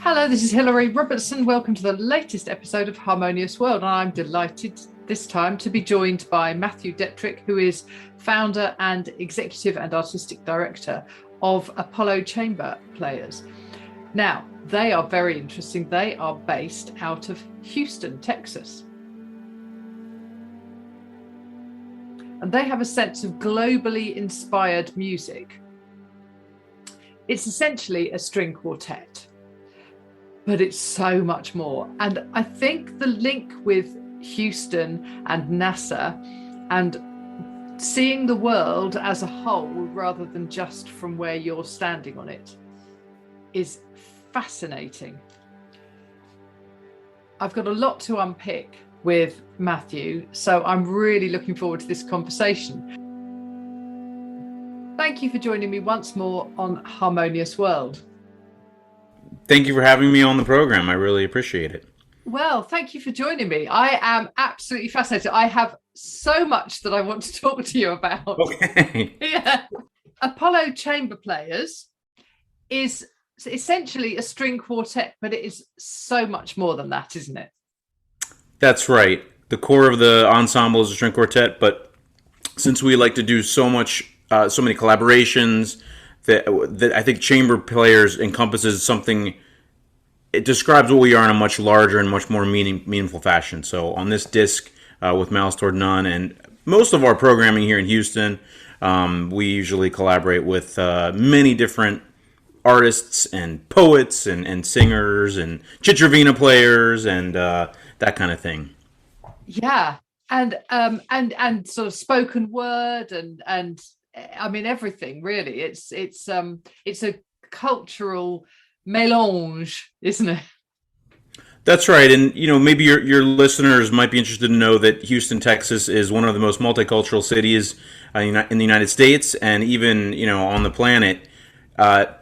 Hello, this is Hilary Robertson. Welcome to the latest episode of Harmonious World. And I'm delighted this time to be joined by Matthew Detrick, who is founder and executive and artistic director of Apollo Chamber Players. Now, they are very interesting. They are based out of Houston, Texas. And they have a sense of globally inspired music. It's essentially a string quartet, but it's so much more. And I think the link with Houston and NASA and seeing the world as a whole rather than just from where you're standing on it is fascinating. I've got a lot to unpick with Matthew, so I'm really looking forward to this conversation. Thank you for joining me once more on Harmonious World. Thank you for having me on the program. I really appreciate it. Well, thank you for joining me. I am absolutely fascinated. I have so much that I want to talk to you about. Okay. Yeah. Apollo Chamber Players is essentially a string quartet, but it is so much more than that, isn't it? That's right. The core of the ensemble is a string quartet, but since we like to do so many collaborations, that I think Chamber Players encompasses something. It describes what we are in a much larger and much more meaningful fashion. So on this disc with Malice Toward None and most of our programming here in Houston, we usually collaborate with many different artists and poets and singers and chitravina players and that kind of thing. Yeah, and sort of spoken word and I mean everything really. It's a cultural mélange, isn't it? That's right, and maybe your listeners might be interested to know that Houston, Texas, is one of the most multicultural cities in the United States, and even on the planet. I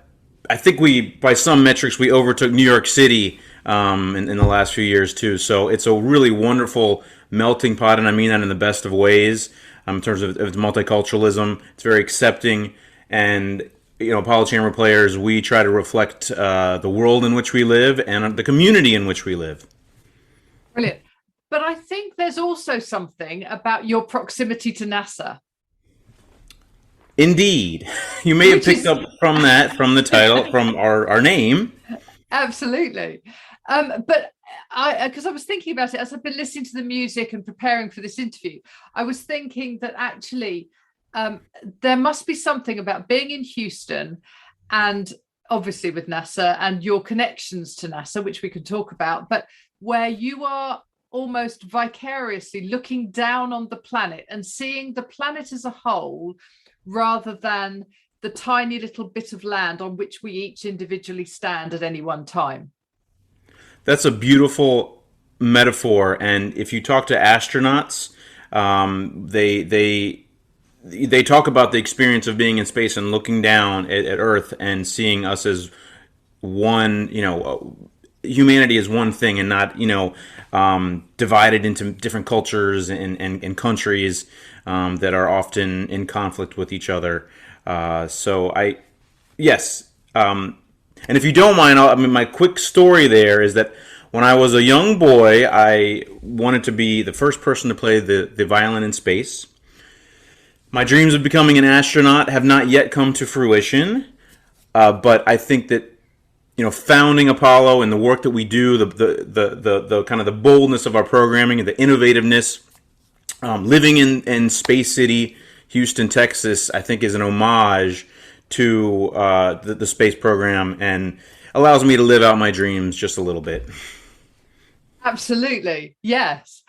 think by some metrics, we overtook New York City in the last few years too. So it's a really wonderful melting pot, and I mean that in the best of ways. In terms of multiculturalism, it's very accepting, and Apollo Chamber Players, we try to reflect the world in which we live and the community in which we live. Brilliant. But I think there's also something about your proximity to NASA. Indeed. You may have picked up from the title, from our name. Absolutely. But because I was thinking about it as I've been listening to the music and preparing for this interview, I was thinking that actually there must be something about being in Houston and obviously with NASA and your connections to NASA, which we can talk about, but where you are almost vicariously looking down on the planet and seeing the planet as a whole rather than the tiny little bit of land on which we each individually stand at any one time. That's a beautiful metaphor, and if you talk to astronauts, they talk about the experience of being in space and looking down at Earth and seeing us as one, humanity is one thing and not, divided into different cultures and countries that are often in conflict with each other. And if you don't mind, my quick story there is that when I was a young boy, I wanted to be the first person to play the violin in space. My dreams of becoming an astronaut have not yet come to fruition, but I think that founding Apollo and the work that we do, the kind of the boldness of our programming and the innovativeness, living in Space City, Houston, Texas, I think is an homage to the space program and allows me to live out my dreams just a little bit. Absolutely, yes.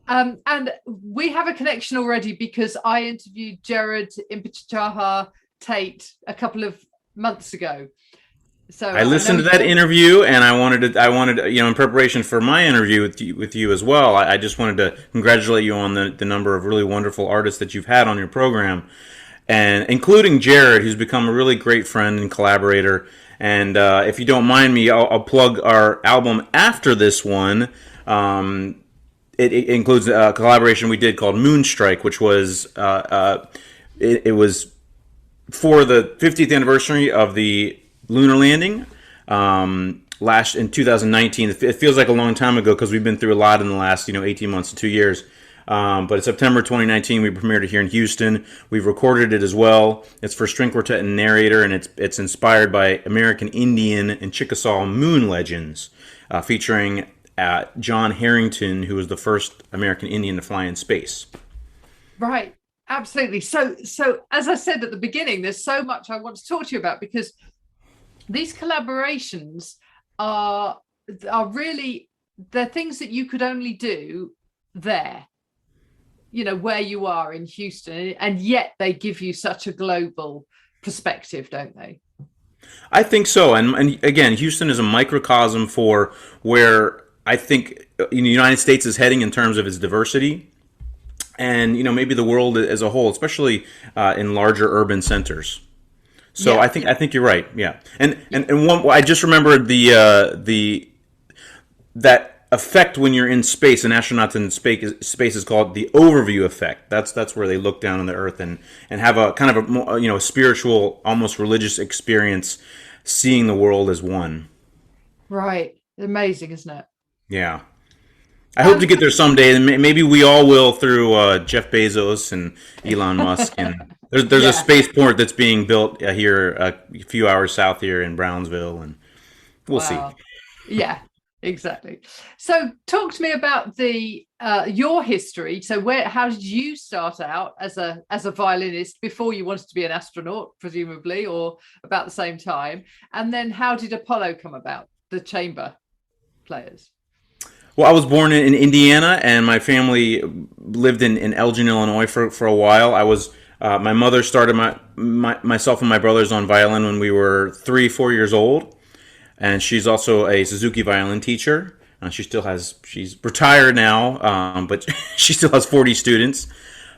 And we have a connection already because I interviewed Jared Impichaha Tate a couple of months ago. So I listened to that interview, and I wanted, in preparation for my interview with you as well, I just wanted to congratulate you on the number of really wonderful artists that you've had on your program, and including Jared, who's become a really great friend and collaborator. And if you don't mind me, I'll plug our album after this one. It includes a collaboration we did called Moonstrike, which was it was for the 50th anniversary of the lunar landing. last in 2019. It feels like a long time ago because we've been through a lot in the last 18 months to 2 years. But in September 2019, we premiered it here in Houston. We've recorded it as well. It's for string quartet and narrator, and it's inspired by American Indian and Chickasaw moon legends, featuring John Harrington, who was the first American Indian to fly in space. Right, absolutely. So as I said at the beginning, there's so much I want to talk to you about, because these collaborations are really, they're things that you could only do there, where you are in Houston, and yet they give you such a global perspective, don't they? I think so. And again, Houston is a microcosm for where I think the United States is heading in terms of its diversity, and maybe the world as a whole, especially in larger urban centers. So yeah. I think you're right. Yeah, and one, I just remembered that effect when you're in space. An astronaut in space is called the overview effect. That's where they look down on the Earth and have a kind of a spiritual, almost religious experience, seeing the world as one. Right, amazing, isn't it? Yeah. I hope to get there someday, and maybe we all will through Jeff Bezos and Elon Musk. And there's a spaceport that's being built here a few hours south here in Brownsville, and we'll see. Yeah, exactly. So talk to me about your history. So how did you start out as a violinist before you wanted to be an astronaut, presumably, or about the same time? And then how did Apollo come about, the chamber players? Well, I was born in Indiana, and my family lived in Elgin, Illinois for a while. I was my mother started myself and my brothers on violin when we were 3-4 years old, and she's also a Suzuki violin teacher. She's retired now, but she still has 40 students.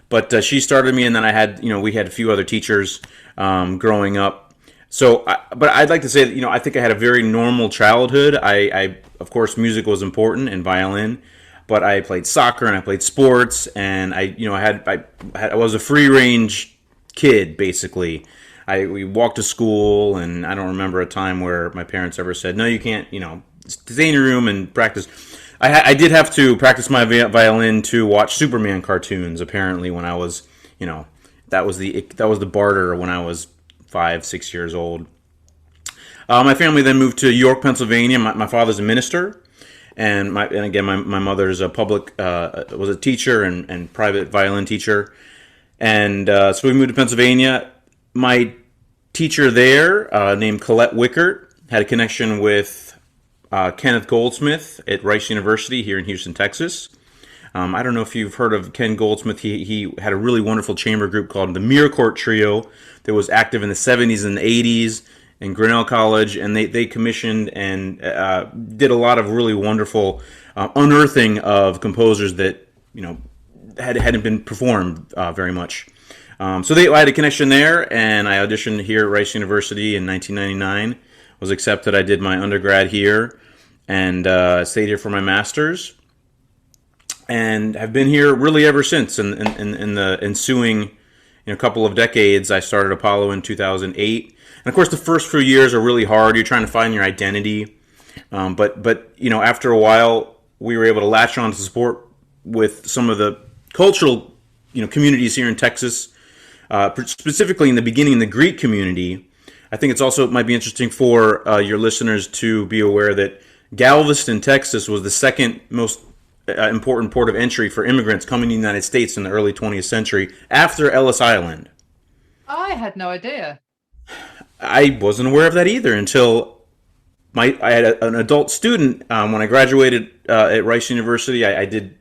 But she started me, and then we had a few other teachers growing up. So, but I'd like to say that, I think I had a very normal childhood. I of course, music was important and violin, but I played soccer and I played sports, and I was a free range kid, basically. We walked to school, and I don't remember a time where my parents ever said, no, you can't, stay in your room and practice. I did have to practice my violin to watch Superman cartoons, apparently, when I was, that was the barter when I was 5-6 years old. My family then moved to York, Pennsylvania. My father's a minister, and again my mother's was a teacher and private violin teacher, and so we moved to Pennsylvania. My teacher there, named Colette Wickert, had a connection with Kenneth Goldsmith at Rice University here in Houston, Texas. I don't know if you've heard of Ken Goldsmith. He had a really wonderful chamber group called the Miracourt Trio that was active in the 70s and the 80s in Grinnell College, and they commissioned and did a lot of really wonderful unearthing of composers that hadn't been performed very much. So I had a connection there, and I auditioned here at Rice University in 1999. Was accepted. I did my undergrad here, and stayed here for my master's, and have been here really ever since. In the ensuing couple of decades, I started Apollo in 2008. And of course, the first few years are really hard. You're trying to find your identity. But after a while, we were able to latch on to support with some of the cultural, communities here in Texas, specifically in the beginning, the Greek community. I think it might be interesting for your listeners to be aware that Galveston, Texas, was the second most important port of entry for immigrants coming to the United States in the early 20th century, after Ellis Island. I had no idea. I wasn't aware of that either until I had an adult student. When I graduated at Rice University, I did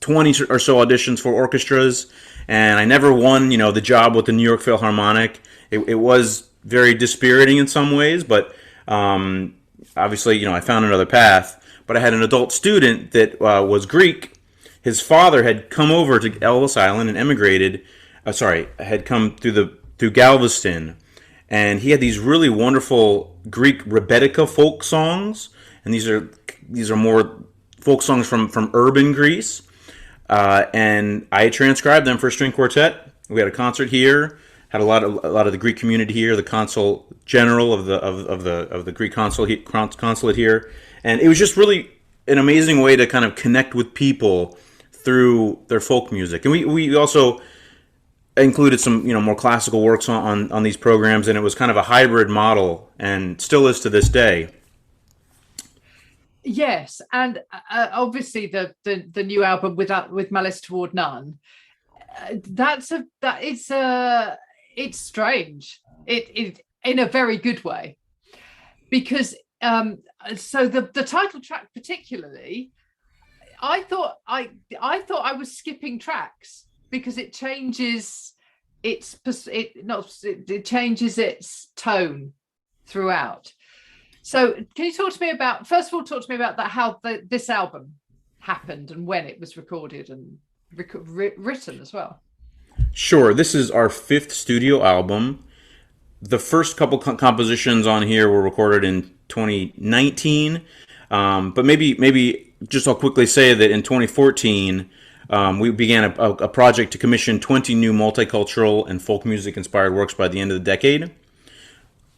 20 or so auditions for orchestras, and I never won the job with the New York Philharmonic. It was very dispiriting in some ways, but obviously I found another path. But I had an adult student that was Greek. His father had come over to Ellis Island and had come through Galveston. And he had these really wonderful Greek Rebettica folk songs, and these are more folk songs from urban Greece. And I transcribed them for string quartet. We had a concert here, had a lot of the Greek community here, the consul general of the Greek consulate here, and it was just really an amazing way to kind of connect with people through their folk music. And we also included some more classical works on these programs, and it was kind of a hybrid model, and still is to this day. Yes, and obviously the new album with Malice Toward None. It's strange. It in a very good way, because so the title track particularly, I thought I was skipping tracks because it changes it changes its tone throughout. So can you talk to me about, first of all, that, how this album happened and when it was recorded and written as well? Sure. This is our 5th studio album. The first couple compositions on here were recorded in 2019. But maybe just I'll quickly say that in 2014, we began a project to commission 20 new multicultural and folk music inspired works by the end of the decade.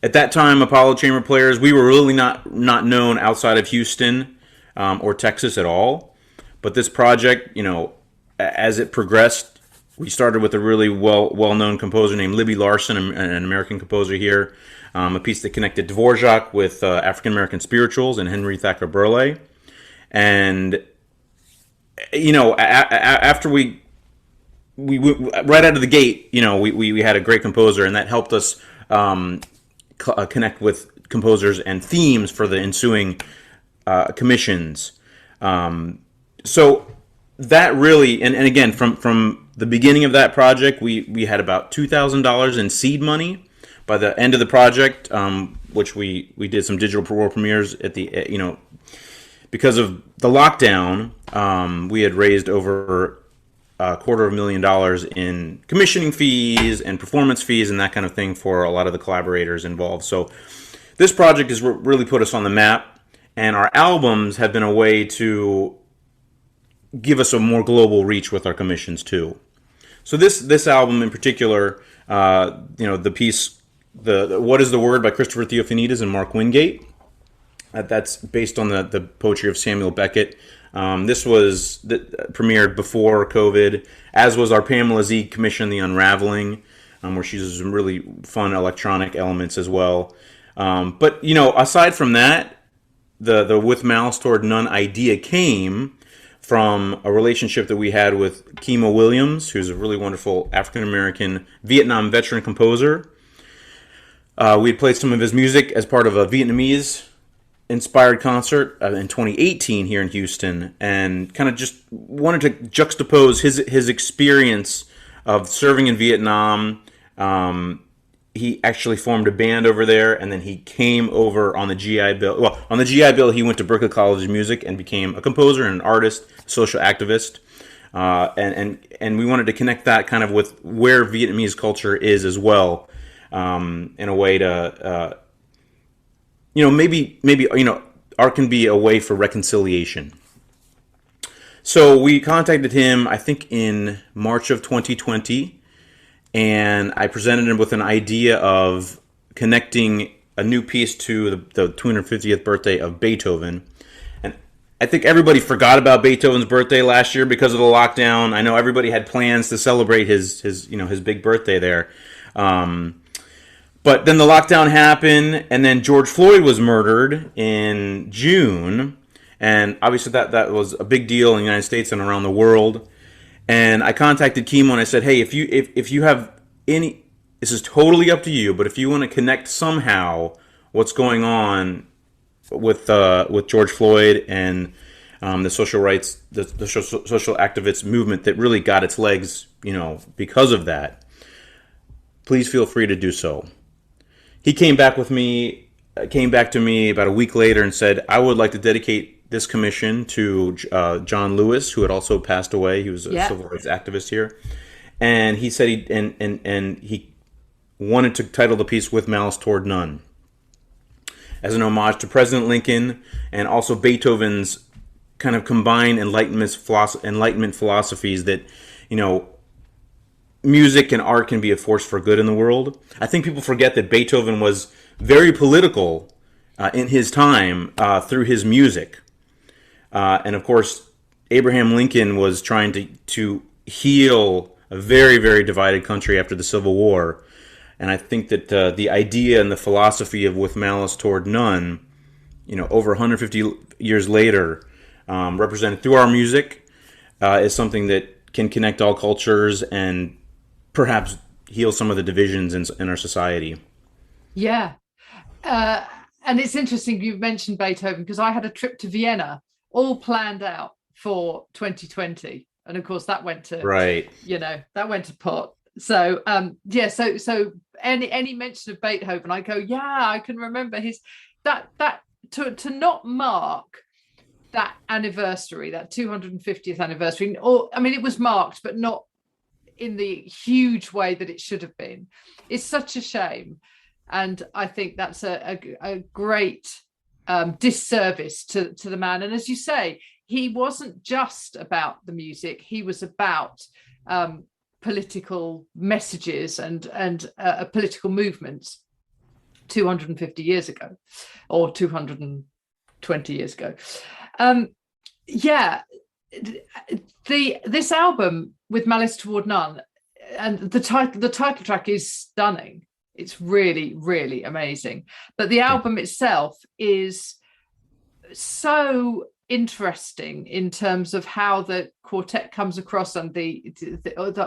At that time, Apollo Chamber players, we were really not known outside of Houston or Texas at all. But this project, as it progressed, we started with a really well-known composer named Libby Larson, an American composer here, a piece that connected Dvorak with African-American spirituals and Henry Thacker Burleigh. And, after we right out of the gate, we had a great composer, and that helped us connect with composers and themes for the ensuing commissions. So that really, and again, from the beginning of that project, we had about $2,000 in seed money. By the end of the project, which we did some digital world premieres at the, because of the lockdown, we had raised over $250,000 in commissioning fees and performance fees and that kind of thing for a lot of the collaborators involved. So this project has really put us on the map, and our albums have been a way to give us a more global reach with our commissions too. So this album in particular, the piece, the What is the Word by Christopher Theophanides and Mark Wingate, that's based on the poetry of Samuel Beckett. This was premiered before COVID, as was our Pamela Z commission, The Unraveling, where she uses some really fun electronic elements as well. But aside from that, the With Malice Toward None idea came from a relationship that we had with Kimo Williams, who's a really wonderful African-American Vietnam veteran composer. We had played some of his music as part of a Vietnamese-inspired concert in 2018 here in Houston, and kind of just wanted to juxtapose his experience of serving in Vietnam. He actually formed a band over there, and then he came over on the GI Bill. Well, on the GI Bill, he went to Berklee College of Music and became a composer and an artist, social activist. And we wanted to connect that kind of with where Vietnamese culture is as well, in a way to, maybe art can be a way for reconciliation. So we contacted him, I think, in March of 2020. And I presented him with an idea of connecting a new piece to the 250th birthday of Beethoven. And I think everybody forgot about Beethoven's birthday last year because of the lockdown. I know everybody had plans to celebrate his big birthday there. But then the lockdown happened, and then George Floyd was murdered in June. And obviously that was a big deal in the United States and around the world. And I contacted Kimo and I said, hey, if you have any, this is totally up to you, but if you want to connect somehow what's going on with George Floyd and the social rights, the social activists movement that really got its legs, because of that, please feel free to do so. He came back to me about a week later and said, I would like to dedicate this commission to John Lewis, who had also passed away. He was a civil rights activist here, and he said he wanted to title the piece "With Malice Toward None" as an homage to President Lincoln and also Beethoven's kind of combined Enlightenment philosophies that music and art can be a force for good in the world. I think people forget that Beethoven was very political in his time through his music. And of course, Abraham Lincoln was trying to heal a very, very divided country after the Civil War. And I think that the idea and the philosophy of With Malice Toward None, over 150 years later, represented through our music, is something that can connect all cultures and perhaps heal some of the divisions in our society. Yeah. And it's interesting you mentioned Beethoven, because I had a trip to Vienna all planned out for 2020. And of course that went to, right. That went to pot. So, so any mention of Beethoven, I go, yeah, I can remember to not mark that anniversary, that 250th anniversary, or, I mean, it was marked, but not in the huge way that it should have been. It's such a shame. And I think that's a great disservice to the man. And as you say, he wasn't just about the music. He was about political messages and political movements 250 years ago, or 220 years ago. This album With Malice Toward None, and the title track is stunning. It's really, really amazing. But the album itself is so interesting in terms of how the quartet comes across and the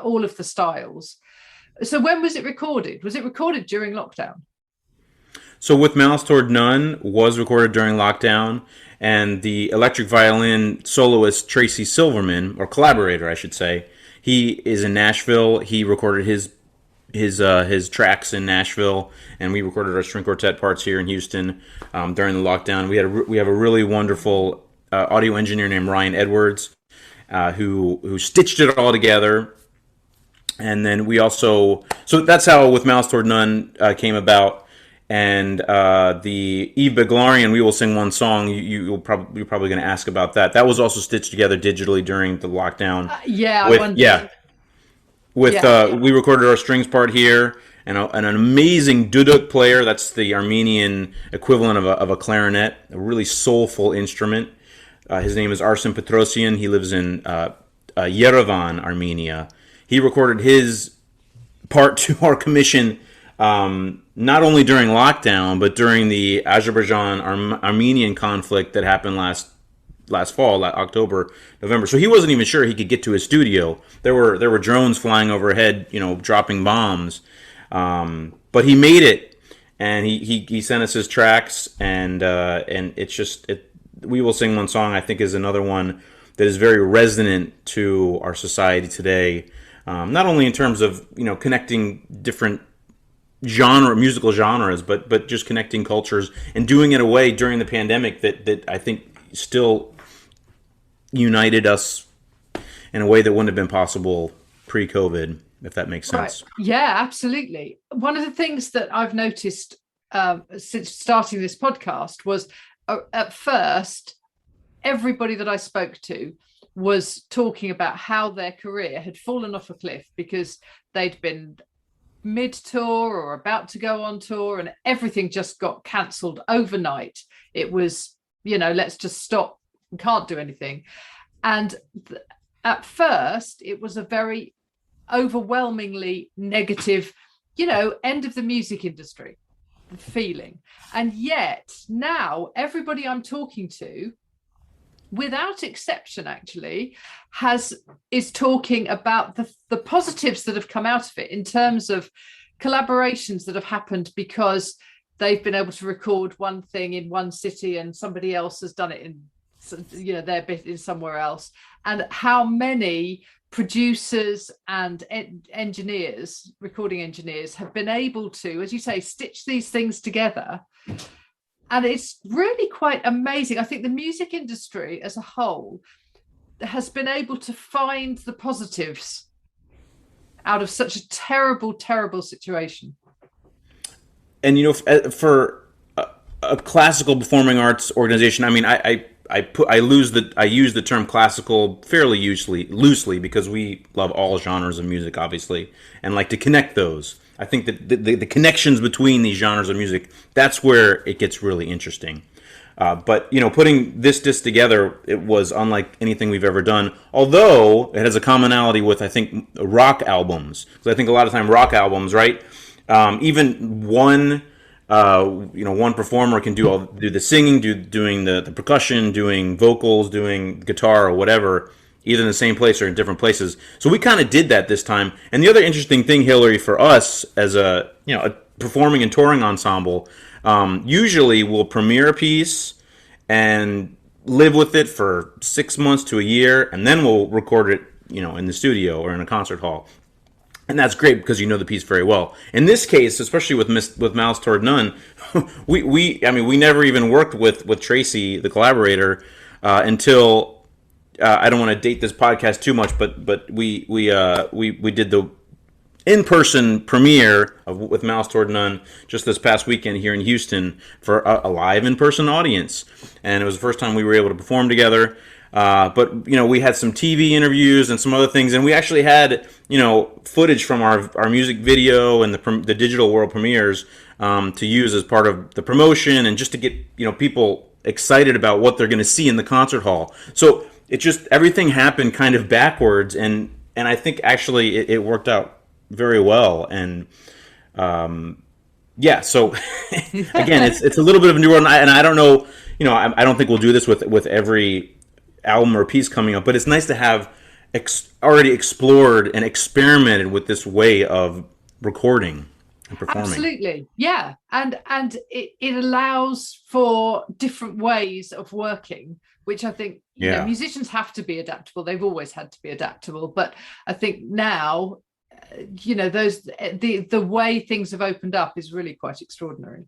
all of the styles. So when was it recorded? Was it recorded during lockdown? So With Malice Toward None was recorded during lockdown, and the electric violin soloist Tracy Silverman, or collaborator I should say, he is in Nashville. He recorded his tracks in Nashville, and we recorded our string quartet parts here in Houston during the lockdown. We have a really wonderful audio engineer named Ryan Edwards who stitched it all together. And then we also, so that's how With Malice Toward None came about. And the Eve Beglarian, We Will Sing One Song, you're probably going to ask about that. That was also stitched together digitally during the lockdown. I wonder. We recorded our strings part here, and an amazing duduk player. That's the Armenian equivalent of a clarinet, a really soulful instrument. His name is Arsen Petrosian. He lives in Yerevan, Armenia. He recorded his part to our commission not only during lockdown, but during the Azerbaijan-Armenian conflict that happened last fall, October, November. So he wasn't even sure he could get to his studio. There were drones flying overhead, dropping bombs. But he made it, and he sent us his tracks, and it's just We Will Sing One Song, I think, is another one that is very resonant to our society today. Not only in terms of connecting different musical genres, but just connecting cultures and doing it in a way during the pandemic that I think still united us in a way that wouldn't have been possible pre-COVID, if that makes sense. Right. Yeah, absolutely. One of the things that I've noticed since starting this podcast was at first, everybody that I spoke to was talking about how their career had fallen off a cliff because they'd been mid-tour or about to go on tour, and everything just got cancelled overnight. It was, let's just stop, we can't do anything. And at first, it was a very overwhelmingly negative, end of the music industry feeling. And yet now everybody I'm talking to, without exception actually, is talking about the positives that have come out of it in terms of collaborations that have happened because they've been able to record one thing in one city and somebody else has done it in their bit in somewhere else, and how many producers and recording engineers have been able to, as you say, stitch these things together. And it's really quite amazing. I think the music industry as a whole has been able to find the positives out of such a terrible, terrible situation. And, for a classical performing arts organization, I mean, I use the term classical fairly loosely because we love all genres of music, obviously, and like to connect those. I think that the connections between these genres of music, that's where it gets really interesting. But putting this disc together, it was unlike anything we've ever done. Although it has a commonality with, I think, rock albums. Because I think a lot of time rock albums, right? Even one performer can do the singing, doing the percussion, doing vocals, doing guitar or whatever, either in the same place or in different places. So we kind of did that this time. And the other interesting thing, Hillary, for us as a performing and touring ensemble. Usually we'll premiere a piece and live with it for 6 months to a year, and then we'll record it, in the studio or in a concert hall. And that's great because you know the piece very well. In this case, especially with Malice Toward None, we never even worked with Tracy, the collaborator, until I don't want to date this podcast too much, but we did the in-person premiere with Malice Toward None just this past weekend here in Houston for a live in-person audience, and it was the first time we were able to perform together. But we had some TV interviews and some other things, and we actually had footage from our music video and the digital world premieres to use as part of the promotion and just to get people excited about what they're going to see in the concert hall. So it just everything happened kind of backwards, and I think actually it worked out very well. And so again, it's a little bit of a new world, and I don't know, I don't think we'll do this with every album or piece coming up, but it's nice to have already explored and experimented with this way of recording and performing. Absolutely, yeah, and it allows for different ways of working, which I think musicians have to be adaptable. They've always had to be adaptable, but I think now the way things have opened up is really quite extraordinary.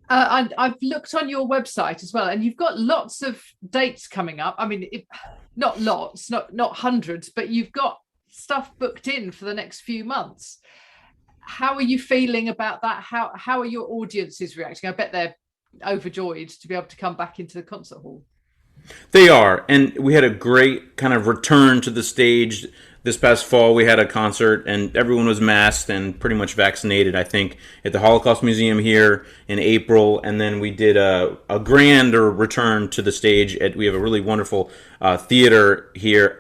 And I've looked on your website as well, and you've got lots of dates coming up. I mean, not lots, not hundreds, but you've got stuff booked in for the next few months. How are you feeling about that? How are your audiences reacting? I bet they're overjoyed to be able to come back into the concert hall. They are, and we had a great kind of return to the stage. This past fall, we had a concert, and everyone was masked and pretty much vaccinated, I think, at the Holocaust Museum here in April. And then we did a grander return to the stage. We have a really wonderful theater here,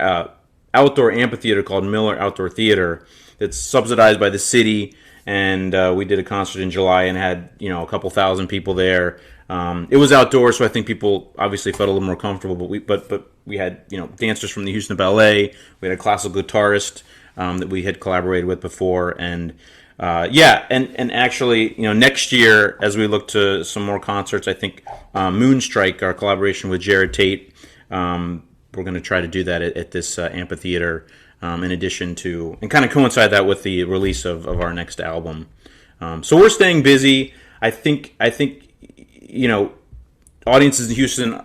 outdoor amphitheater called Miller Outdoor Theater that's subsidized by the city. And we did a concert in July and had, a couple thousand people there. It was outdoors, so I think people obviously felt a little more comfortable. But we had dancers from the Houston Ballet. We had a classical guitarist that we had collaborated with before, and actually next year as we look to some more concerts, I think Moonstrike, our collaboration with Jared Tate, we're going to try to do that at this amphitheater. In addition to, and kind of coincide that with the release of our next album. So we're staying busy. I think audiences in Houston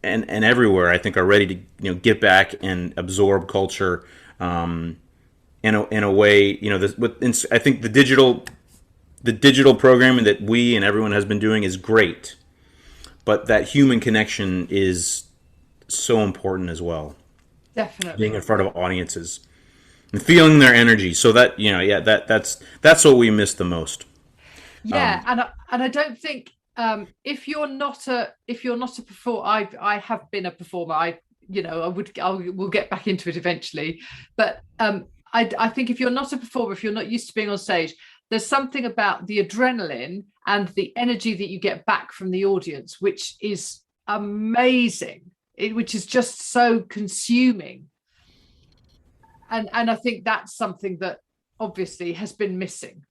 and everywhere, I think, are ready to get back and absorb culture in a way. I think the digital programming that we and everyone has been doing is great, but that human connection is so important as well. Definitely. Being in front of audiences and feeling their energy. So that that's what we miss the most. Yeah, and I don't think if you're not a performer, I have been a performer. We'll get back into it eventually, but I think if you're not a performer, if you're not used to being on stage, there's something about the adrenaline and the energy that you get back from the audience, which is amazing. Which is just so consuming, and I think that's something that obviously has been missing.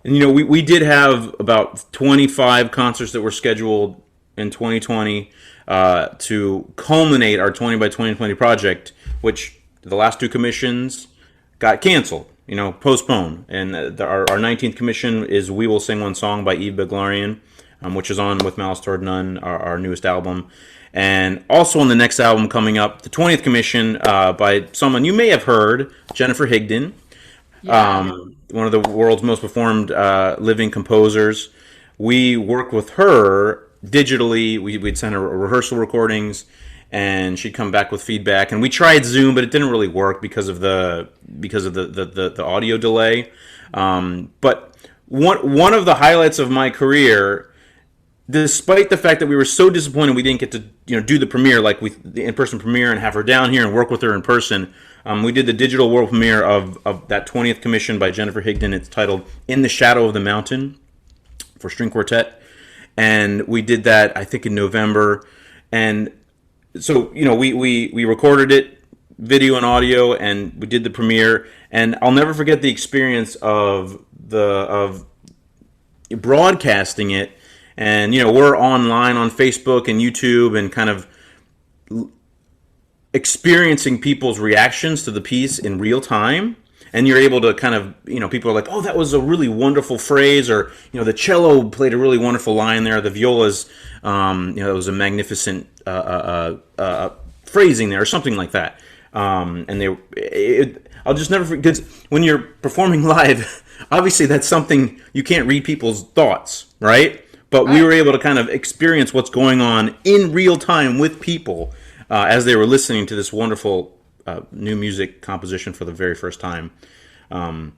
And we did have about 25 concerts that were scheduled in 2020 to culminate our 20 by 2020 project, which the last two commissions got canceled, postponed, and our 19th commission is "We Will Sing One Song" by Eve Beglarian, which is on with Malice Toward None, our newest album. And also on the next album coming up, the 20th commission by someone you may have heard, Jennifer Higdon, one of the world's most performed living composers. We worked with her digitally. We'd send her rehearsal recordings, and she'd come back with feedback. And we tried Zoom, but it didn't really work because of the audio delay. But one of the highlights of my career, despite the fact that we were so disappointed we didn't get to do the premiere, like the in-person premiere, and have her down here and work with her in person, we did the digital world premiere of that 20th commission by Jennifer Higdon. It's titled "In the Shadow of the Mountain" for string quartet, and we did that I think in November. And so we recorded it, video and audio, and we did the premiere. And I'll never forget the experience of broadcasting it. And we're online on Facebook and YouTube, and kind of experiencing people's reactions to the piece in real time. And you're able to kind of, people are like, "Oh, that was a really wonderful phrase," or the cello played a really wonderful line there, the violas, it was a magnificent phrasing there, or something like that. And I'll just never forget, because when you're performing live, obviously that's something you can't read people's thoughts, right? But we were able to kind of experience what's going on in real time with people as they were listening to this wonderful new music composition for the very first time. Yeah,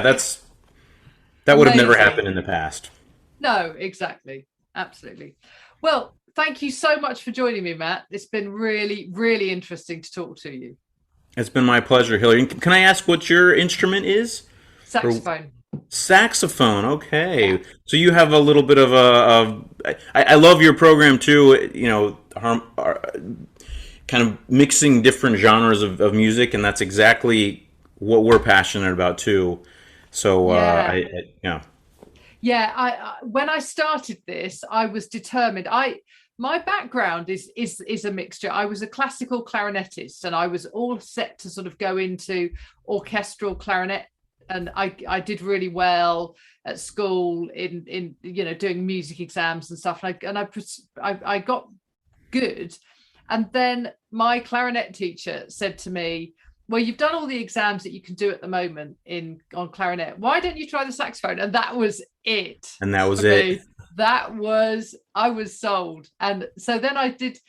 that would have never happened in the past. No, exactly. Absolutely. Well, thank you so much for joining me, Matt. It's been really, really interesting to talk to you. It's been my pleasure, Hillary. Can I ask what your instrument is? Saxophone. Saxophone, okay. Yeah. So you have a little bit of I love your program too, kind of mixing different genres of music, and that's exactly what we're passionate about too. So I when I started this, I was determined. My background is a mixture. I was a classical clarinetist, and I was all set to sort of go into orchestral clarinet, and I did really well at school in doing music exams and stuff. And I got good. And then my clarinet teacher said to me, "Well, you've done all the exams that you can do at the moment on clarinet. Why don't you try the saxophone?" And that was it. And that was it. I was sold. And so then I did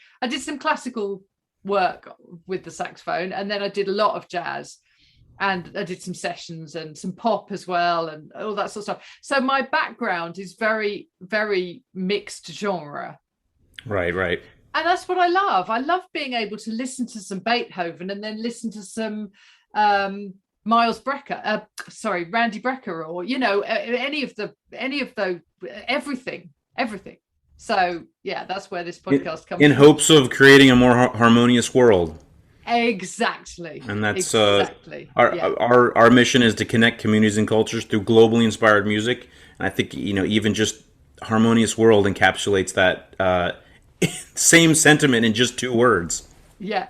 some classical work with the saxophone, and then I did a lot of jazz, and I did some sessions and some pop as well, and all that sort of stuff. So my background is very, very mixed genre. Right. And that's what I love. I love being able to listen to some Beethoven and then listen to some Randy Brecker, or any of those, everything. So yeah, that's where this podcast comes in from. Hopes of creating a more harmonious world. Exactly. And that's our mission is to connect communities and cultures through globally inspired music. And I think even just harmonious world encapsulates that same sentiment in just 2 words. Yeah,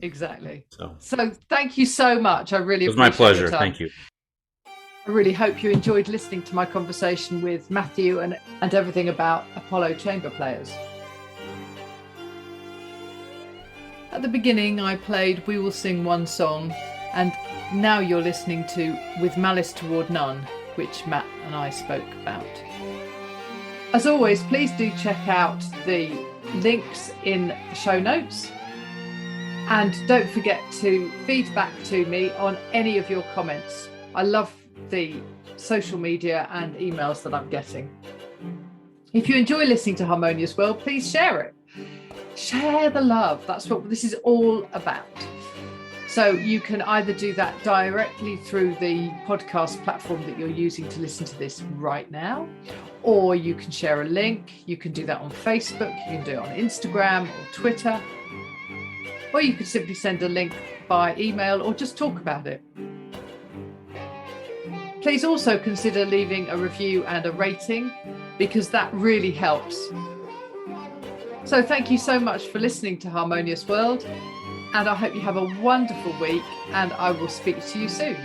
exactly. So thank you so much. I really appreciate it. It was my pleasure. Thank you. I really hope you enjoyed listening to my conversation with Matthew and everything about Apollo chamber players. At the beginning, I played "We Will Sing One Song," and now you're listening to "With Malice Toward None," which Matt and I spoke about. As always, please do check out the links in the show notes, and don't forget to feed back to me on any of your comments. I love the social media and emails that I'm getting. If you enjoy listening to Harmonious World, please share it. Share the love. That's what this is all about. So you can either do that directly through the podcast platform that you're using to listen to this right now, or you can share a link. You can do that on Facebook, you can do it on Instagram or Twitter, or you could simply send a link by email or just talk about it. Please also consider leaving a review and a rating, because that really helps. So thank you so much for listening to Harmonious World, and I hope you have a wonderful week, and I will speak to you soon.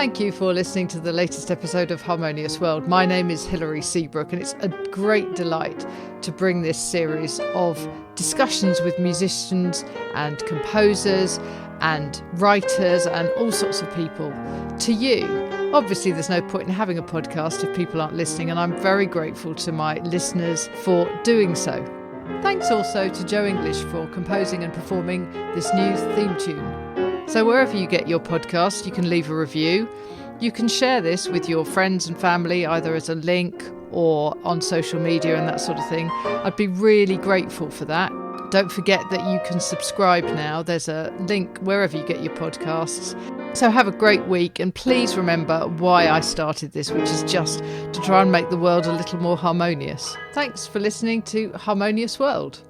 Thank you for listening to the latest episode of Harmonious World. My name is Hilary Seabrook, and it's a great delight to bring this series of discussions with musicians and composers and writers and all sorts of people to you. Obviously, there's no point in having a podcast if people aren't listening, and I'm very grateful to my listeners for doing so. Thanks also to Joe English for composing and performing this new theme tune. So wherever you get your podcast, you can leave a review. You can share this with your friends and family, either as a link or on social media and that sort of thing. I'd be really grateful for that. Don't forget that you can subscribe now. There's a link wherever you get your podcasts. So have a great week, and please remember why I started this, which is just to try and make the world a little more harmonious. Thanks for listening to Harmonious World.